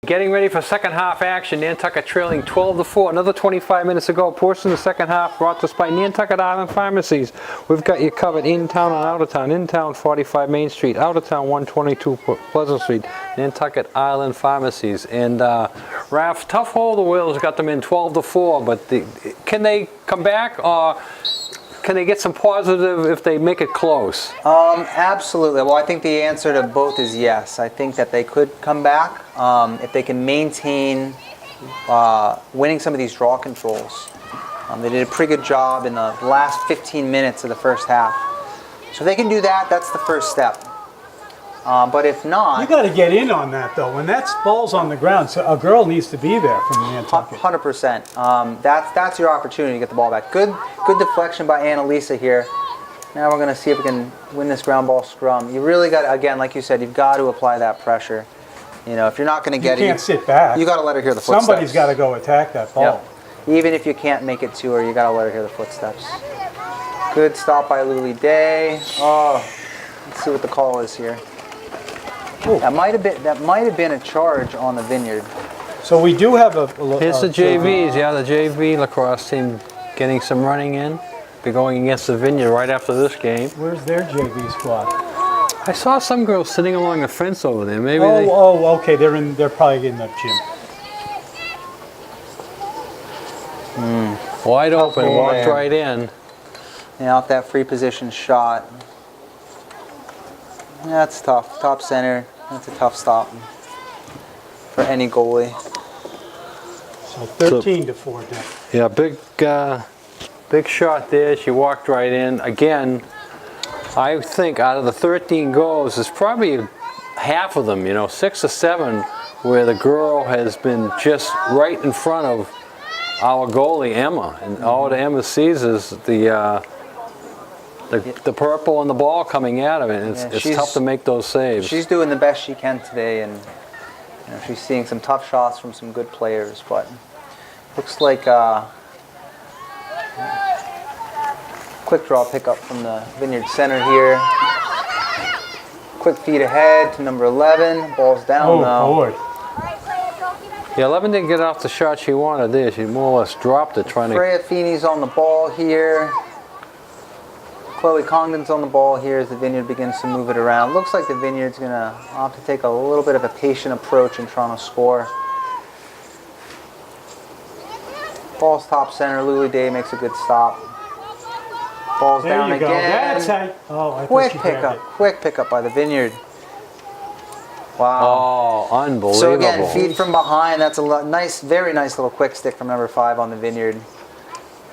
Getting ready for second half action. Nantucket trailing 12-4. Another 25 minutes ago. Portion of the second half brought to us by Nantucket Island Pharmacies. We've got you covered in town and out of town. In town, 45 Main Street. Out of town, 122 Pleasant Street. Nantucket Island Pharmacies. And Raph, tough hole the Whales got them in 12-4. But can they come back, or can they get some positive if they make it close? Absolutely. Well, I think the answer to both is yes. I think that they could come back if they can maintain winning some of these draw controls. They did a pretty good job in the last 15 minutes of the first half. So if they can do that, that's the first step. But if not... You got to get in on that, though. When that ball's on the ground, so a girl needs to be there from Nantucket. 100%. That's your opportunity to get the ball back. Good deflection by Annalisa here. Now we're going to see if we can win this ground ball scrum. You really got, again, like you said, you've got to apply that pressure. You know, if you're not going to get it... You can't sit back. You got to let her hear the footsteps. Somebody's got to go attack that ball. Yep. Even if you can't make it to her, you got to let her hear the footsteps. Good stop by Lily Day. Oh, let's see what the call is here. Ooh. That might have been a charge on the Vineyard. So we do have a here's the JVs. Yeah, the JV lacrosse team getting some running in. Be going against the Vineyard right after this game. Where's their JV squad? I saw some girls sitting along the fence over there. Maybe. Okay. They're probably in the gym. Wide open, walked right in. Yeah, off that free position shot. That's tough. Top center. That's a tough stop for any goalie. So 13-4 now. Yeah, big shot there. She walked right in. Again, I think out of the 13 goals, there's probably half of them, 6 or 7, where the girl has been just right in front of our goalie, Emma. And all that Emma sees is the purple and the ball coming at him, and it's tough to make those saves. She's doing the best she can today, and she's seeing some tough shots from some good players, but looks like quick draw pickup from the Vineyard center here. Quick feed ahead to number 11. Ball's down though. Lord. Yeah, 11 didn't get off the shot she wanted there. She more or less dropped it trying to... Freya Feeney's on the ball here. Chloe Congdon's on the ball here as the Vineyard begins to move it around. Looks like the Vineyard's going to have to take a little bit of a patient approach in trying to score. Ball's top center. Lily Day makes a good stop. Ball's down again. That's how. Quick pickup by the Vineyard. Wow. Oh, unbelievable. So again, feed from behind. That's a very nice little quick stick from number 5 on the Vineyard.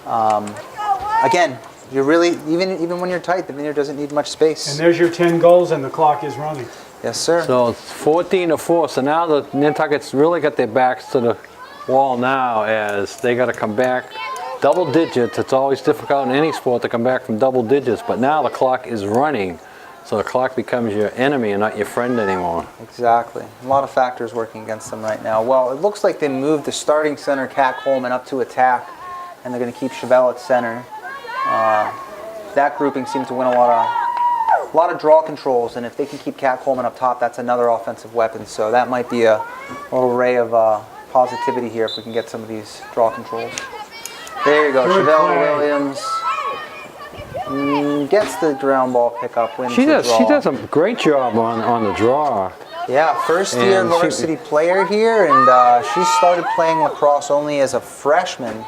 Again, you're really, even when you're tight, the Vineyard doesn't need much space. And there's your 10 goals, and the clock is running. Yes, sir. So it's 14-4. So now the Nantucket's really got their backs to the wall now, as they got to come back double digits. It's always difficult in any sport to come back from double digits, but now the clock is running. So the clock becomes your enemy and not your friend anymore. Exactly. A lot of factors working against them right now. Well, it looks like they moved the starting center, Kat Coleman, up to attack, and they're going to keep Chevelle at center. That grouping seems to win a lot of draw controls, and if they can keep Kat Coleman up top, that's another offensive weapon. So that might be a little ray of positivity here if we can get some of these draw controls. There you go, Chevelle Williams gets the ground ball pickup, wins the draw. She does a great job on the draw. Yeah, first year varsity player here, and she started playing lacrosse only as a freshman.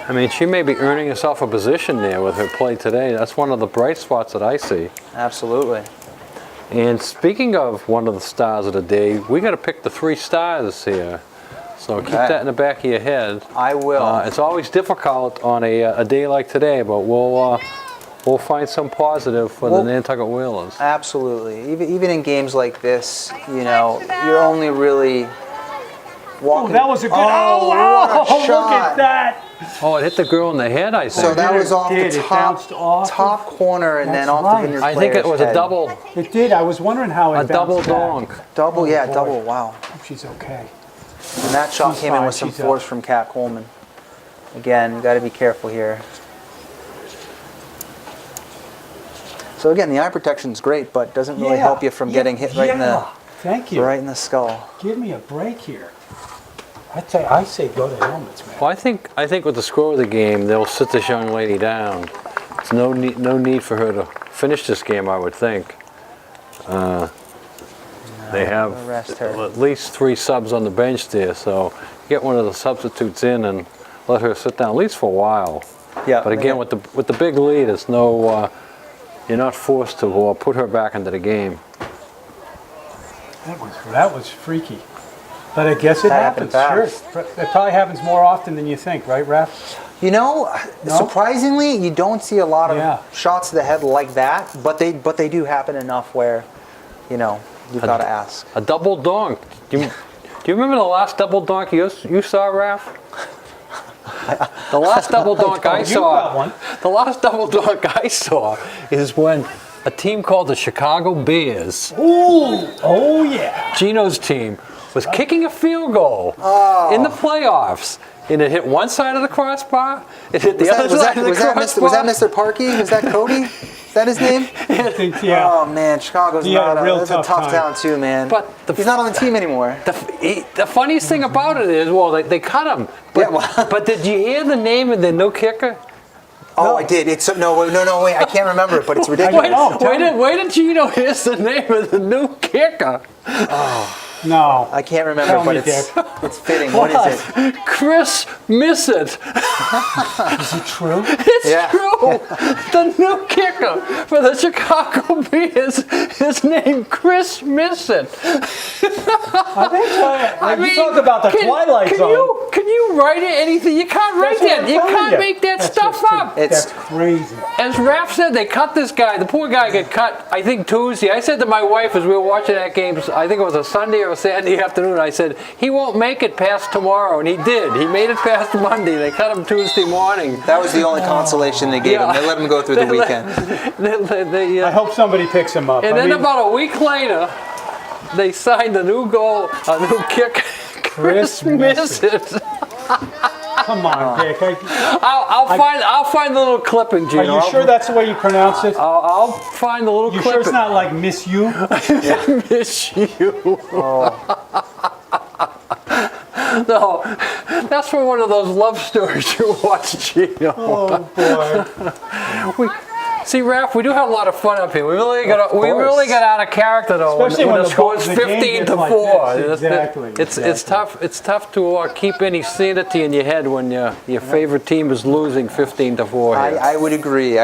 I mean, she may be earning herself a position there with her play today. That's one of the bright spots that I see. Absolutely. And speaking of one of the stars of the day, we got to pick the 3 stars here. So keep that in the back of your head. I will. It's always difficult on a day like today, but we'll find some positive for the Nantucket Whalers. Absolutely. Even in games like this, you're only really walking. Oh, that was a good shot. Look at that. Oh, it hit the girl in the head, I think. So that was off the top corner and then off the Vineyard player's I think it was head. a double. It did. I was wondering how it double donk. Double, double. Wow. Hope she's okay. And that shot came in with some force from Kat Coleman. Again, got to be careful here. So again, the eye protection is great, but doesn't really help you from getting hit right in the Thank you. Right in the skull. Give me a break here. I say go to helmets, man. Well, I think with the score of the game, they'll sit this young lady down. There's no need for her to finish this game, I would think. They have Arrest her. at least 3 subs on the bench there, so get one of the substitutes in and let her sit down at least for a while. Yeah. But again, with the big lead, it's no, you're not forced to put her back into the game. That was freaky. But I guess it That happens. happened Sure. It probably happens more often than you think, right, Raph? You know, No? surprisingly, you don't see a lot of Yeah. shots to the head like that, but they do happen enough where, you know, you've got to ask. A double donk. Do you remember the last double donk you saw, Raph? The last double donk I You saw. got one. The last double donk I saw is when a team called the Chicago Bears, Ooh! Oh, yeah. Gino's team, was kicking a field goal in the playoffs. And it hit one side of the crossbar, it hit the other side of the crossbar. Was that Mr. Parkey? Was that Cody? Is that his name? I think, yeah. Oh man, Chicago's He had not a real that's tough a tough time. town too, man. But he's not on the team anymore. The funniest thing about it is, well, they cut him. But, Yeah, well- but did you hear the name of the no kicker? Oh, I did. It's no, wait. I can't remember it, but it's ridiculous. Wait did Gino here's the name of the new kicker? No. I can't remember, Tell but me, it's fitting. What is it? Chris Missett. Is it true? It's Yeah. true. The new kicker for the Chicago Bears is named Chris Missett. You talk about the Twilight Zone. Can you write it anything? You can't write That's what that. I'm You telling can't you. make that That's stuff just up. true. It's- That's crazy. As Raph said, they cut this guy. The poor guy got cut, I think, Tuesday. I said to my wife as we were watching that game, I think it was a Sunday or a Saturday afternoon, I said, he won't make it past tomorrow. And he did. He made it past Monday. They cut him Tuesday morning. That was the only consolation they gave him. They let him go through the weekend. I hope somebody picks him up. And I then mean, about a week later, they signed a new kick. Chris Missett. come on, Dick. I'll find the little clipping, Are Gino. you sure that's the way you pronounce it? I'll find the little You clipping. sure it's not like Miss You? Miss you. No, that's from one of those love stories you watch, Gino. Oh, boy. See, Raph, we do have a lot of fun up here. We really got out of character though. Especially when the the score's the game 15 gets to like 4. this. Exactly. It's tough. It's tough to keep any sanity in your head when your favorite team is losing 15 to 4. Here. I would agree.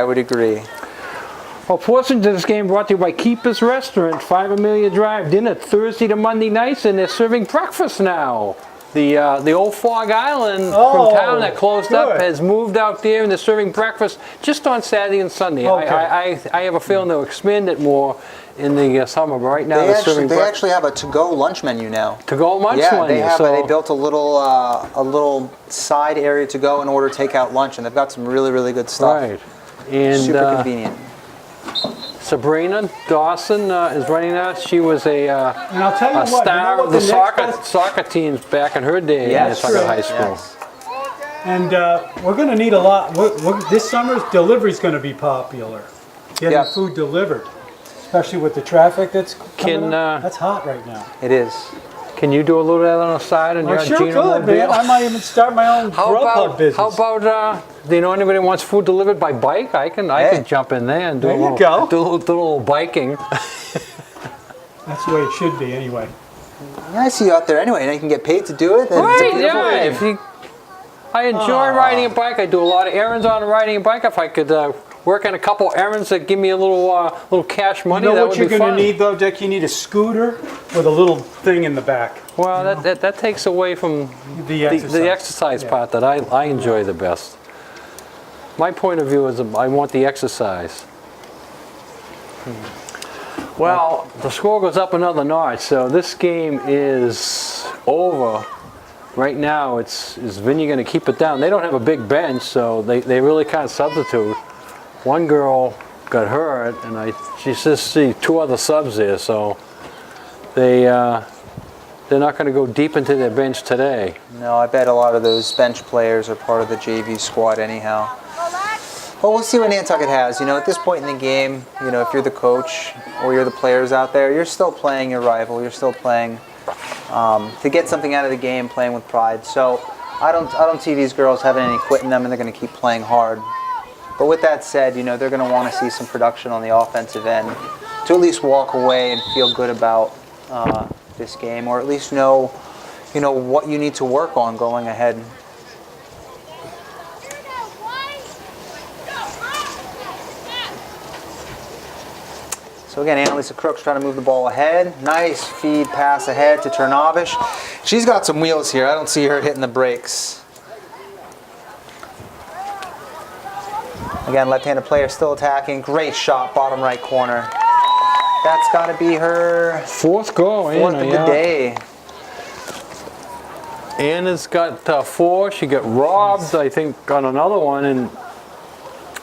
Well, portions of this game brought to you by Keeper's Restaurant, 5 Amelia Drive. Dinner Thursday to Monday nights, and they're serving breakfast now. The old Fog Island from town that closed up good. has moved out there, and they're serving breakfast just on Saturday and Sunday. Okay. I have a feeling they'll expand it more in the summer, but right now they're serving They breakfast. actually have a to-go lunch menu now. To-go lunch Yeah, menu. they have. So, They built a little side area to go and order takeout lunch, and they've got some really good stuff. right. And Super convenient. Sabrina Dawson is running that. She was a And I'll tell you what, star of the soccer teams back in her day Yes, in Nantucket High School. yes. And we're going to need a lot. This summer's delivery's going to be popular. Getting Yeah. food delivered, especially with the traffic that's coming Can, up. That's hot right now. It is. Can you do a little of that on the side and I your sure Gino could, man. Mobile? I might even start my own Grubhub business. How about do you know anybody who wants food delivered by bike? I can jump in there and do There a you little, go. do a little biking. That's the way it should be, anyway. I see you out there anyway, and you can get paid to do it. And it's a Right, beautiful yeah. thing. I enjoy riding a bike. I do a lot of errands on riding a bike. If I could work on a couple errands that give me a little cash money, You know that what would you're be going fun. to need, though, Dick? You need a scooter with a little thing in the back. Well, that takes away from The exercise. the exercise Yeah. part that I enjoy the best. My point of view is I want the exercise. Well, the score goes up another notch, so this game is over. Right now, is Vineyard going to keep it down? They don't have a big bench, so they really can't substitute. One girl got hurt, and I just see 2 other subs there, so they're not going to go deep into their bench today. No, I bet a lot of those bench players are part of the JV squad anyhow. But we'll see what Nantucket has. You know, at this point in the game, you know, if you're the coach or you're the players out there, you're still playing your rival. You're still playing to get something out of the game, playing with pride. So I don't see these girls having any quit in them, and they're going to keep playing hard. But with that said, you know, they're going to want to see some production on the offensive end to at least walk away and feel good about this game, or at least know, you know, what you need to work on going ahead. So again, Annalisa Crook's trying to move the ball ahead. Nice feed pass ahead to Ternovish. She's got some wheels here. I don't see her hitting the brakes. Again, left-handed player still attacking. Great shot, bottom right corner. That's got to be her Fourth goal, fourth Anna, of the day. Anna's got 4. She got robbed, I think, on another one, and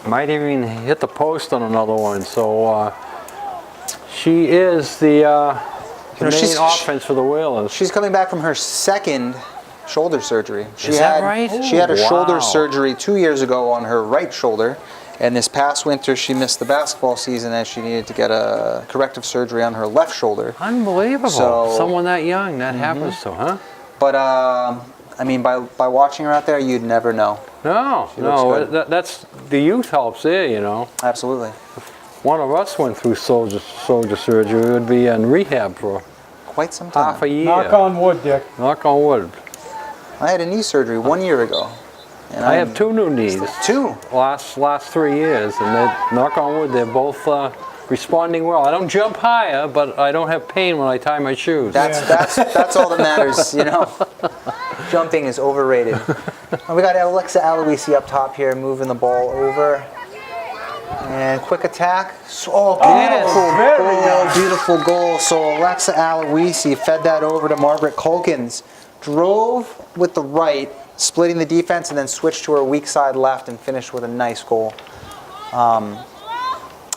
might even hit the post on another one. So she is the main offense for the Whalers. She's coming back from her second shoulder surgery. Is that right? She had a shoulder Wow. surgery 2 years ago on her right shoulder, and this past winter she missed the basketball season as she needed to get a corrective surgery on her left shoulder. Unbelievable. So- Someone that young, that happens to, huh? But I mean, by watching her out there, you'd never know. No, looks no, good. that's the youth helps there, you know. Absolutely. One of us went through soldier surgery. We would be in rehab for Quite some time. half a year. Knock on wood, Dick. Knock on wood. I had a knee surgery 1 year ago. And I have 2 new knees. 2. Last 3 years, and they, knock on wood, they're both responding well. I don't jump higher, but I don't have pain when I tie my shoes. That's all that matters, you know. Jumping is overrated. And we got Alexa Aloisi up top here, moving the ball over. And quick attack. Oh, beautiful goal. So Alexa Aloisi fed that over to Margaret Culkins. Drove with the right, splitting the defense, and then switched to her weak side left and finished with a nice goal.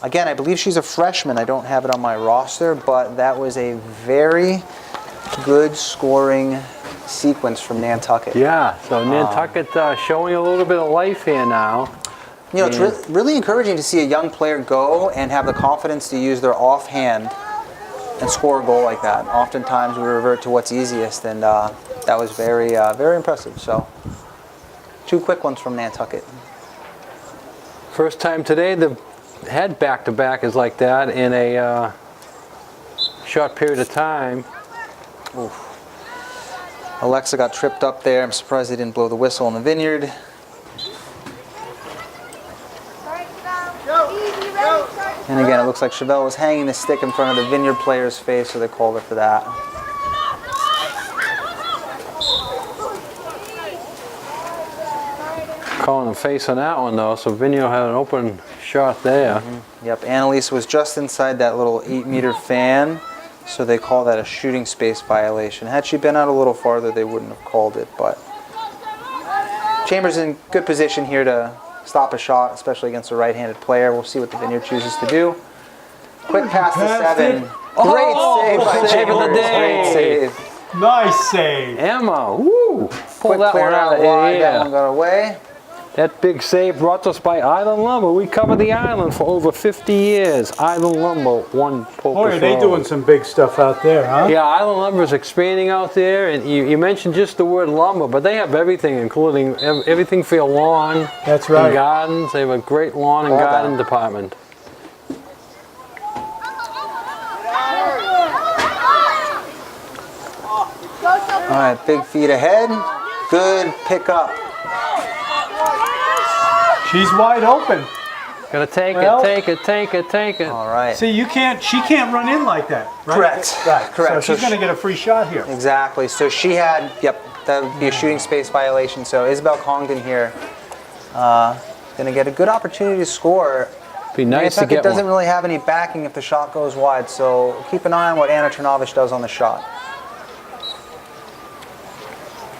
Again, I believe she's a freshman. I don't have it on my roster, but that was a very good scoring sequence from Nantucket. Yeah, so Nantucket showing a little bit of life here now. You know, it's really encouraging to see a young player go and have the confidence to use their offhand and score a goal like that. Oftentimes we revert to what's easiest, and that was very, very impressive. So, 2 quick ones from Nantucket. First time today they've had back-to-back is like that in a short period of time. Oof. Alexa got tripped up there. I'm surprised they didn't blow the whistle in the Vineyard. And again, it looks like Chevelle was hanging the stick in front of the Vineyard player's face, so they called her for that. Calling the face on that one though, so Vineyard had an open shot there. Yep, Annalise was just inside that little 8-meter fan, so they call that a shooting space violation. Had she been out a little farther, they wouldn't have called it, but Chambers in good position here to stop a shot, especially against a right-handed player. We'll see what the Vineyard chooses to do. Quick pass to 7. Great save by save of the Chambers. day. Great save. Nice save. Emma, woo! Pull Quick that clear one out out of wide. the That air. one got away. That big save brought to us by Island Lumber. We covered the island for over 50 years. Island Lumber, 1 Pocus Boy, are they Road. doing some big stuff out there, huh? Yeah, Island Lumber is expanding out there, and you mentioned just the word lumber, but they have everything, including everything for your lawn That's and right. gardens. They have a great lawn and All garden that. department. All right, big feet ahead. Good pickup. She's wide open. Gotta take Well- it, take it, take it, take it. All right. See, she can't run in like that, right? Correct. Right. Correct. So she's So going to get a free shot here. Exactly. So she had, yep, that would be a shooting space violation. So Isabel Congdon here going to get a good opportunity to score. Be nice to Nantucket get doesn't one. really have any backing if the shot goes wide, so keep an eye on what Anna Ternovish does on the shot.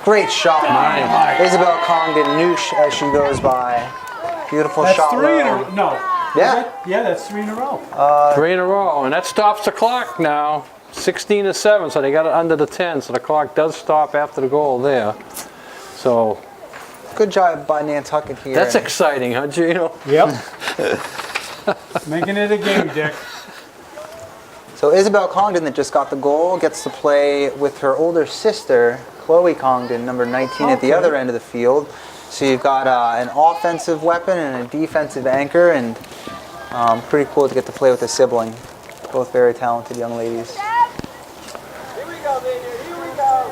Great shot. Nice. Isabel Congdon, noosh as she goes by. Beautiful That's shot. 3 in a low. row. No. Yeah. Is it? Yeah, that's 3 in a row. 3 in a row, and that stops the clock now. 16-7, so they got it under the 10, so the clock does stop after the goal there. So Good job by Nantucket here. That's exciting, huh, Gino? Yep. Making it a game, Dick. So Isabel Congdon, that just got the goal, gets to play with her older sister, Chloe Congdon, number 19, at the Okay. other end of the field. So you've got an offensive weapon and a defensive anchor, and pretty cool to get to play with a sibling. Both very talented young ladies. Here we go, Vineyard. Here we go.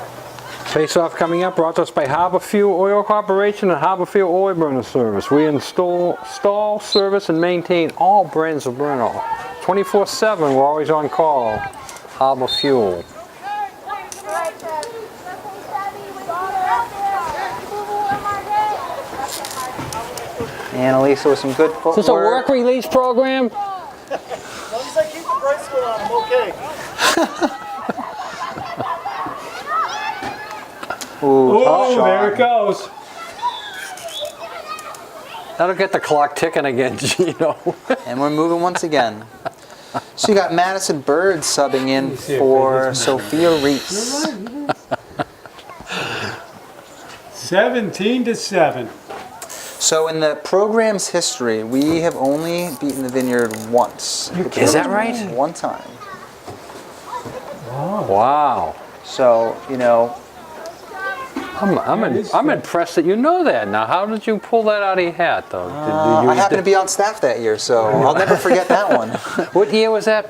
Face-off coming up, brought to us by Harbor Fuel Oil Corporation and Harbor Fuel Oil Burner Service. We install, service, and maintain all brands of burner. 24/7, we're always on call. Harbor Fuel. And Elisa with some good footwork. Is this a work release program? As long as I keep the bracelet on, I'm okay. Ooh, tough Oh, shot. there it goes. That'll get the clock ticking again, Gino. And we're moving once again. So you got Madison Bird subbing in see if for it is Sophia Reese. 17-7. So in the program's history, we have only beaten the Vineyard once. Is that right? One time. Wow. So, you know, I'm impressed that you know that. Now, how did you pull that out of your hat, though? I happened to be on staff that year, so I'll never forget that one. What year was that?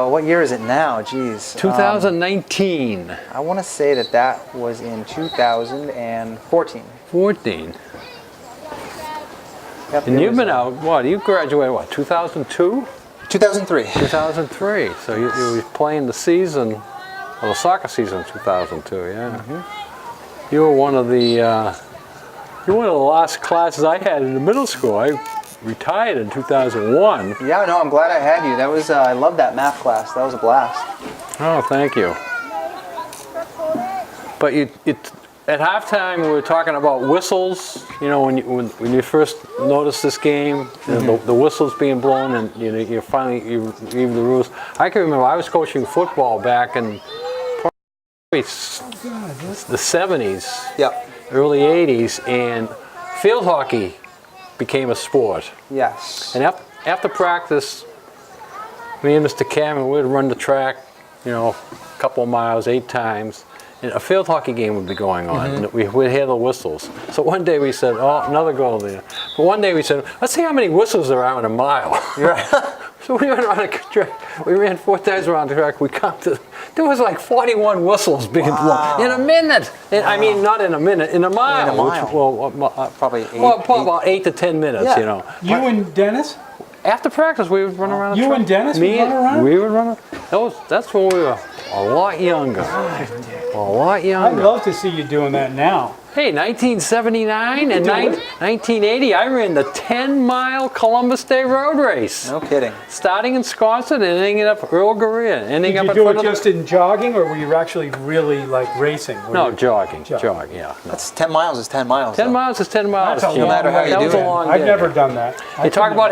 What year is it now? Jeez. 2019. I want to say that was in 2014. 14. Yep, And it you've was, been out, what, you graduated, what, 2002? 2003. 2003. So you were playing the season, well, the soccer season in 2002, yeah. You were one of the last classes I had in the middle school. I retired in 2001. Yeah, no, I'm glad I had you. That was, I loved that math class. That was a blast. Oh, thank you. But at halftime, we were talking about whistles. You know, when you first noticed this game, the whistles being blown, and you read the rules. I can remember I was coaching football back in probably the 70s, Yep. early 80s, and field hockey became a sport. Yes. And after practice, me and Mr. Cameron would run the track, you know, a couple of miles, 8 times. And a field hockey game would be going on, and we'd hear the whistles. So one day we said, oh, another goal there. But one day we said, let's see how many whistles there are in a mile. Right. So we went around the track. We ran 4 times around the track. We counted. There was like 41 whistles being blown in a minute. I mean, not in a minute, in a mile. In a mile. Probably About 8 to 10 minutes, Yeah. you know. You and Dennis? After practice, we would run around the You track. and Dennis would run around? We would run. That's when we were a lot younger. A lot I'd younger. love to see you doing that now. Hey, 1979 and do it. 1980, I ran the 10-mile Columbus Day Road Race. No kidding. Starting in Wisconsin and ending up Earl Gorilla. Ending Did up you in do front it of just in jogging, or were you actually really like racing? No, jogging, yeah. No. That's 10 miles is 10 miles. 10 though. miles is 10 miles. That's a Gene. long matter how way. you That do was it. a long I've day. never done that. Hey, talk about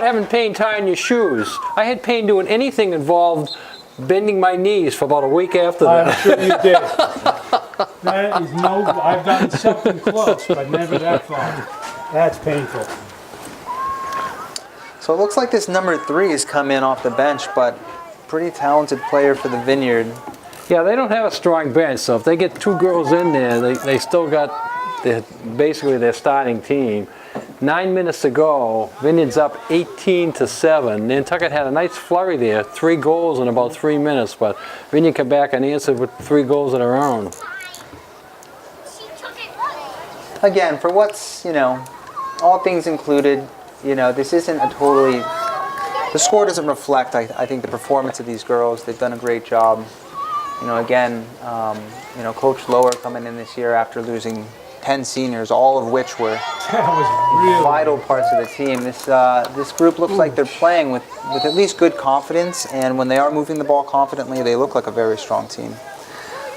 having pain tying your shoes. I had pain doing anything involved bending my knees for about a week after I'm that. sure you did. That is I've done something close, but never that far. That's painful. So it looks like this number 3 has come in off the bench, but pretty talented player for the Vineyard. Yeah, they don't have a strong bench, so if they get 2 girls in there, they still got basically their starting team. 9 minutes to go, Vineyard's up 18-7. Nantucket had a nice flurry there, 3 goals in about 3 minutes, but Vineyard came back and answered with 3 goals of their own. Again, for what's, you know, all things included, you know, this isn't a totally, the score doesn't reflect, I think, the performance of these girls. They've done a great job. You know, again, you know, Coach Lower coming in this year after losing 10 seniors, all of which were That was really vital parts of the team. This group looks like they're playing with at least good confidence, and when they are moving the ball confidently, they look like a very strong team.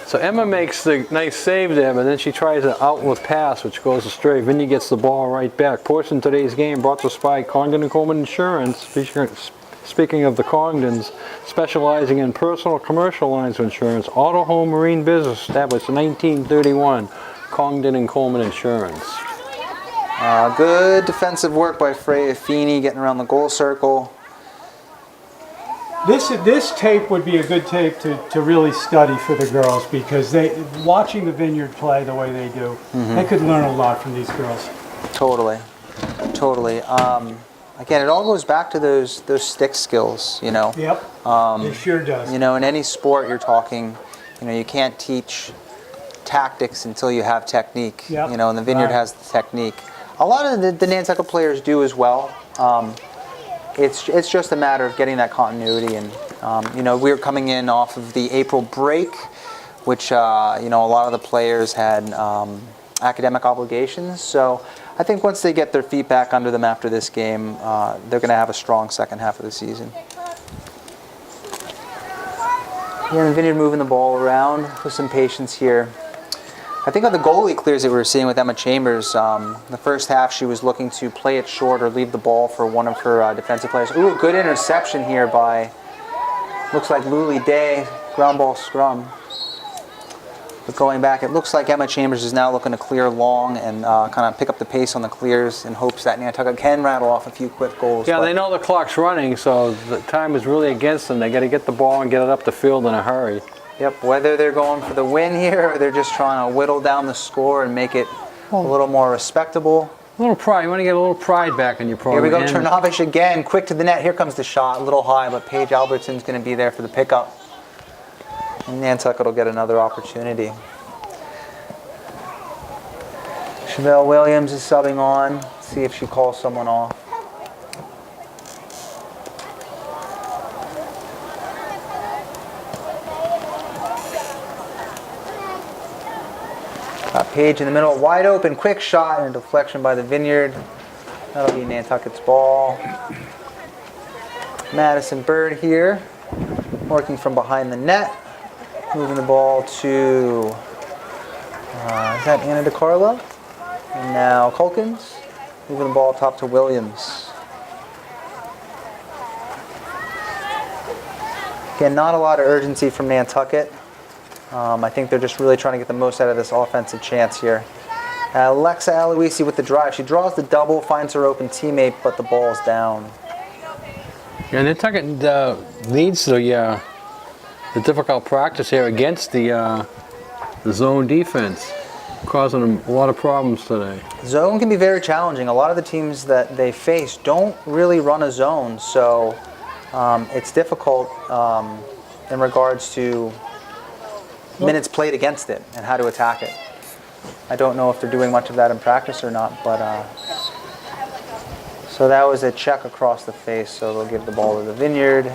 So Emma makes the nice save there, but then she tries an outward pass, which goes astray. Vinny gets the ball right back. Portion of today's game brought to us by Congdon & Coleman Insurance. Speaking of the Congdons, specializing in personal commercial lines of insurance, auto, home, marine business, established in 1931. Congdon and Coleman Insurance. Good defensive work by Freya Feeney getting around the goal circle. This tape would be a good tape to really study for the girls, because watching the Vineyard play the way they do, they could learn a lot from these girls. Totally. Again, it all goes back to those stick skills, you know. Yep, it sure does. You know, in any sport you're talking, you know, you can't teach tactics until you have technique. Yep. You know, and the Vineyard has the technique. A lot of the Nantucket players do as well. It's just a matter of getting that continuity, and you know, we're coming in off of the April break, which you know, a lot of the players had academic obligations. So I think once they get their feet back under them after this game, they're going to have a strong second half of the season. Yeah, the Vineyard moving the ball around with some patience here. I think on the goalie clears that we were seeing with Emma Chambers, the first half she was looking to play it short or leave the ball for one of her defensive players. Ooh, good interception here by, looks like Luli Day, ground ball scrum. But going back, it looks like Emma Chambers is now looking to clear long and kind of pick up the pace on the clears in hopes that Nantucket can rattle off a few quick goals. Yeah, they know the clock's running, so the time is really against them. They got to get the ball and get it up the field in a hurry. Yep, whether they're going for the win here or they're just trying to whittle down the score and make it a little more respectable. A little pride. You want to get a little pride back in your program. Here we go, Chernovish again, quick to the net. Here comes the shot, a little high, but Paige Albertson's going to be there for the pickup. And Nantucket will get another opportunity. Chevelle Williams is subbing on. Let's see if she calls someone off. Got Paige in the middle, wide open, quick shot, and a deflection by the Vineyard. That'll be Nantucket's ball. Madison Bird here, working from behind the net, moving the ball to, is that Anna DiCarlo? And now Culkins, moving the ball top to Williams. Again, not a lot of urgency from Nantucket. I think they're just really trying to get the most out of this offensive chance here. Alexa Aloisi with the drive. She draws the double, finds her open teammate, but the ball's down. Yeah, Nantucket needs the difficult practice here against the zone defense, causing them a lot of problems today. Zone can be very challenging. A lot of the teams that they face don't really run a zone, so it's difficult in regards to minutes played against it and how to attack it. I don't know if they're doing much of that in practice or not, but so that was a check across the face, so they'll give the ball to the Vineyard.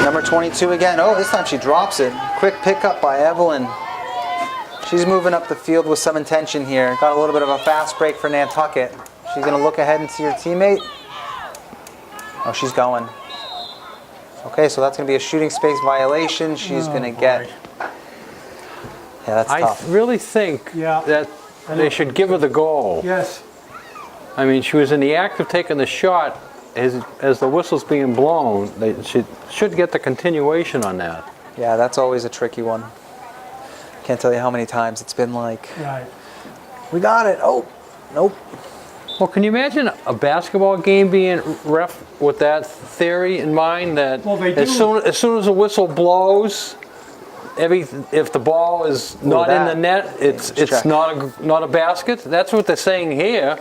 Number 22 again. Oh, this time she drops it. Quick pickup by Evelyn. She's moving up the field with some intention here. Got a little bit of a fast break for Nantucket. She's going to look ahead and see her teammate. Oh, she's going. Okay, so that's going to be a shooting space violation. She's going to get... Yeah, that's tough. I really think that they should give her the goal. Yes. I mean, she was in the act of taking the shot. As the whistle's being blown, they should get the continuation on that. Yeah, that's always a tricky one. Can't tell you how many times it's been like, Right. we got it. Oh, nope. Well, can you imagine a basketball game being ref with that theory in mind, that Well, they do. as soon as the whistle blows, if the ball is not in the net, it's check. not a basket. That's what they're saying here.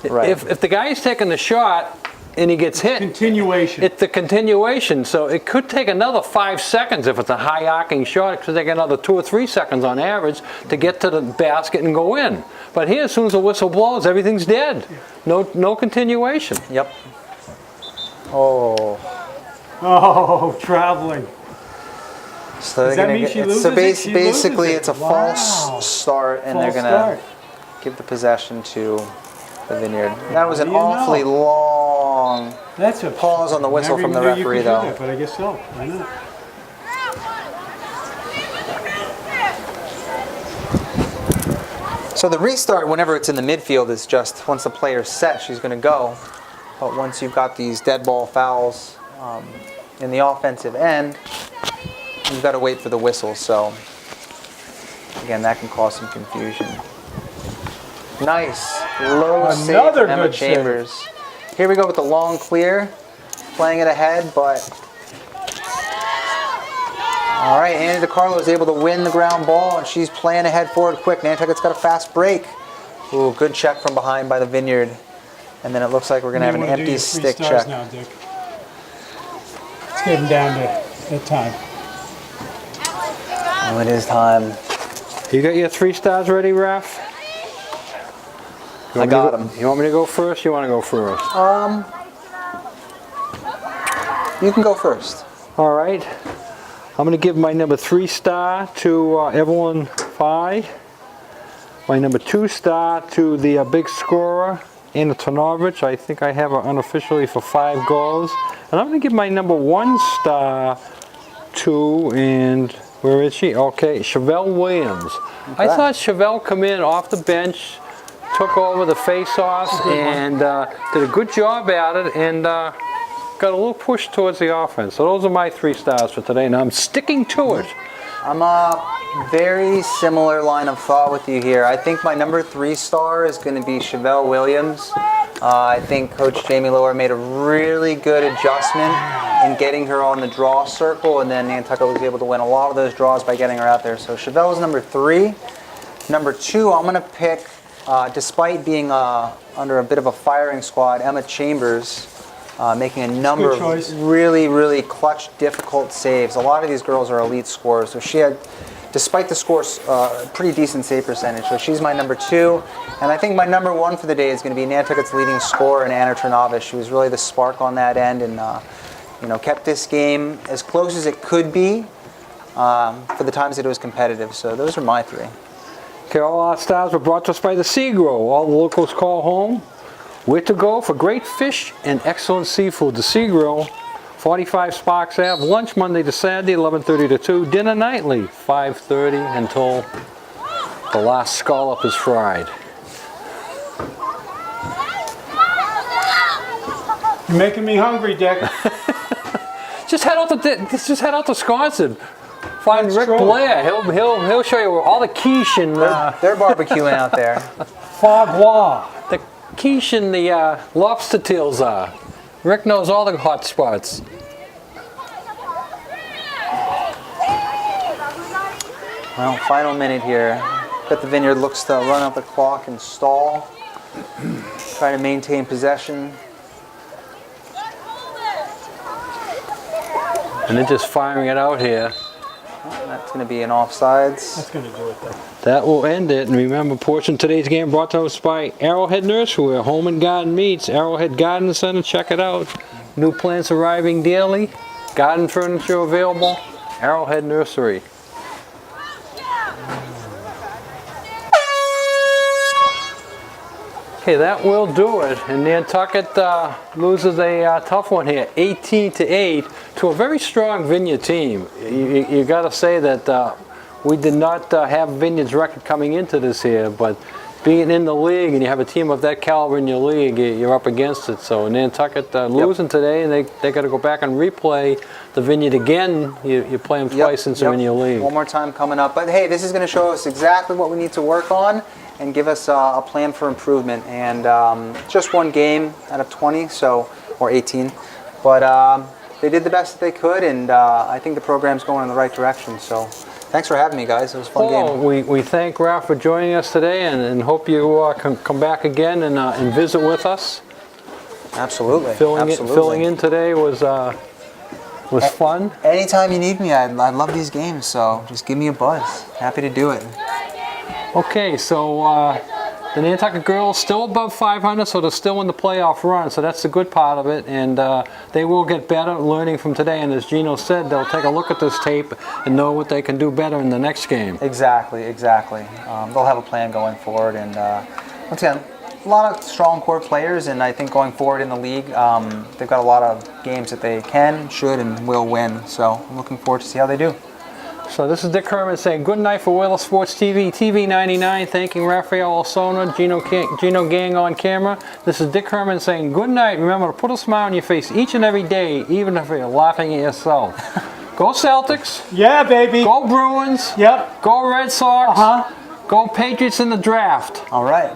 Right. If the guy's taking the shot and he gets hit, Continuation. it's the continuation. So it could take another 5 seconds if it's a high arcing shot. It could take another 2 or 3 seconds on average to get to the basket and go in. But here, as soon as the whistle blows, everything's dead. No continuation. Yep. Oh. Oh, traveling. So Does they're that gonna mean she loses so it? She basically loses it. it's a Wow. false start, and False they're gonna start. give the possession to the Vineyard. That was an What do you awfully know? long That's a pause on the whistle never from the knew you referee, could do though. that, but I guess so. Why not? So the restart, whenever it's in the midfield, is just once the player's set, she's going to go. But once you've got these dead ball fouls in the offensive end, you've got to wait for the whistle. So again, that can cause some confusion. Nice low save Another from Emma good save. Chambers. Here we go with the long clear, playing it ahead, but all right, Annie DiCarlo is able to win the ground ball, and she's playing ahead forward quick. Nantucket's got a fast break. Ooh, good check from behind by the Vineyard. And then it looks like we're going to have an empty stick check. Now, Dick. It's getting down to time. Oh, it is time. You got your 3 stars ready, Raf? I got them. You want me to go first? You want to go first? You can go first. All right. I'm going to give my number 3 star to Evelyn Fye. My number 2 star to the big scorer, Anna Tonovich. I think I have her unofficially for 5 goals. And I'm going to give my number 1 star to, and where is she? Okay, Chevelle Williams. Okay. I thought Chevelle come in off the bench, took over the face-offs, and did a good job at it, and got a little push towards the offense. So those are my 3 stars for today, and I'm sticking to it. I'm a very similar line of thought with you here. I think my number 3 star is going to be Chevelle Williams. I think Coach Jamie Lower made a really good adjustment in getting her on the draw circle, and then Nantucket was able to win a lot of those draws by getting her out there. So Chevelle is number 3. Number 2, I'm going to pick, despite being under a bit of a firing squad, Emma Chambers. Making a number of really, really clutch, difficult saves. A lot of these girls are elite scorers, so she had, despite the scores, pretty decent save percentage. So she's my number 2, and I think my number 1 for the day is going to be Nantucket's leading scorer, Anna Trnovic. She was really the spark on that end, and kept this game as close as it could be for the times that it was competitive. So those are my 3. Okay, all our stars were brought to us by the Seagrow. All the locals call home. Where to go for great fish and excellent seafood? The Sea Grill, 45 Sparks Ave. Lunch Monday to Saturday, 11:30 to 2. Dinner nightly, 5:30 until the last scallop is fried. You're making me hungry, Dick. Just head out to Wisconsin. Find That's Rick true. Blair. He'll show you where all the quiche and They're barbecuing out there. Foie gras. the quiche and the lobster tails are. Rick knows all the hot spots. Well, final minute here. Bet the Vineyard looks to run up the clock and stall. Try to maintain possession. And they're just firing it out here. That's going to be an offsides. That's going to do it, though. That will end it. And remember, portion of today's game brought to us by Arrowhead Nursery, where home and garden meets. Arrowhead Garden Center, check it out. New plants arriving daily. Garden furniture available. Arrowhead Nursery. Okay, that will do it. And Nantucket loses a tough one here, 18-8, to a very strong Vineyard team. You got to say that we did not have Vineyard's record coming into this here, but being in the league and you have a team of that caliber in your league, you're up against it. So Nantucket losing today, and they got to go back and replay the Vineyard again. You play them twice since they're in your league. One more time coming up. But hey, this is going to show us exactly what we need to work on and give us a plan for improvement. And just one game out of 20, or 18. But they did the best that they could, and I think the program's going in the right direction. So thanks for having me, guys. It was a fun game. We thank Ralph for joining us today, and hope you can come back again and visit with us. Absolutely. Filling in today was fun. Anytime you need me, I love these games, so just give me a buzz. Happy to do it. Okay, so the Nantucket girls still above 500, so they're still in the playoff run, so that's the good part of it, and they will get better learning from today, and as Gino said, they'll take a look at this tape and know what they can do better in the next game. Exactly. They'll have a plan going forward, and once again, a lot of strong core players, and I think going forward in the league, they've got a lot of games that they can, should, and will win, so I'm looking forward to see how they do. So this is Dick Herman saying good night for Whaler Sports TV, TV99, thanking Rafael Osona, Gino Gang on camera. This is Dick Herman saying good night. Remember to put a smile on your face each and every day, even if you're laughing at yourself. Go Celtics. Yeah, baby. Go Bruins. Yep. Go Red Sox. Uh-huh. Go Patriots in the draft. All right.